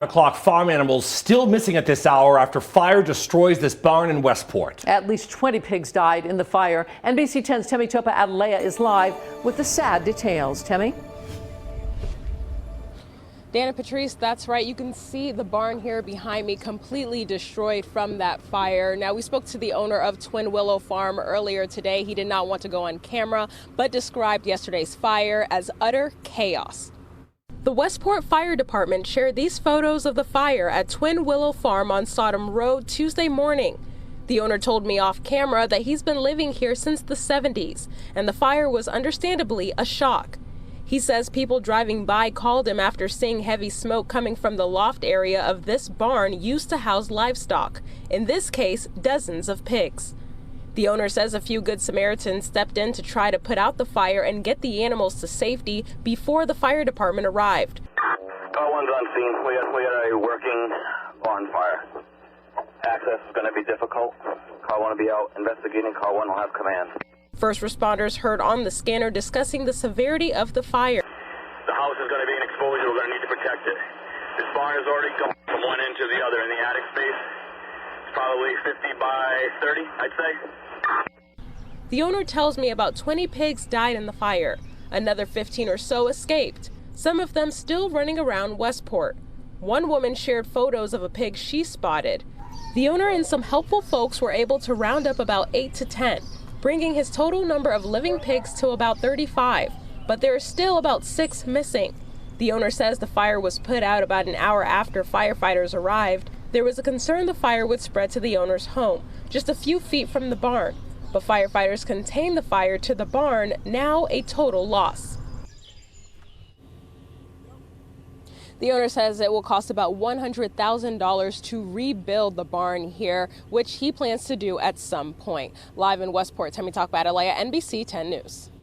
O'clock, farm animals still missing at this hour after fire destroys this barn in Westport. At least 20 pigs died in the fire. NBC 10's Temi Topa Adelea is live with the sad details. Temi? Dan and Patrice, that's right. You can see the barn here behind me completely destroyed from that fire. Now, we spoke to the owner of Twin Willow Farm earlier today. He did not want to go on camera, but described yesterday's fire as utter chaos. The Westport Fire Department shared these photos of the fire at Twin Willow Farm on Sodom Road Tuesday morning. The owner told me off camera that he's been living here since the 70s, and the fire was understandably a shock. He says people driving by called him after seeing heavy smoke coming from the loft area of this barn used to house livestock, in this case, dozens of pigs. The owner says a few Good Samaritans stepped in to try to put out the fire and get the animals to safety before the fire department arrived. Car 1's on scene. We are working on fire. Access is going to be difficult. Car 1 will be out investigating. Car 1 will have command. First responders heard on the scanner discussing the severity of the fire. The house is going to be an exposure. We're going to need to protect it. This barn is already going from one end to the other in the attic space. It's probably 50 by 30, I'd say. The owner tells me about 20 pigs died in the fire. Another 15 or so escaped, some of them still running around Westport. One woman shared photos of a pig she spotted. The owner and some helpful folks were able to round up about 8 to 10, bringing his total number of living pigs to about 35, but there are still about 6 missing. The owner says the fire was put out about an hour after firefighters arrived. There was a concern the fire would spread to the owner's home, just a few feet from the barn. But firefighters contained the fire to the barn, now a total loss. The owner says it will cost about $100,000 to rebuild the barn here, which he plans to do at some point. Live in Westport, Temi Topa Adelea, NBC 10 News.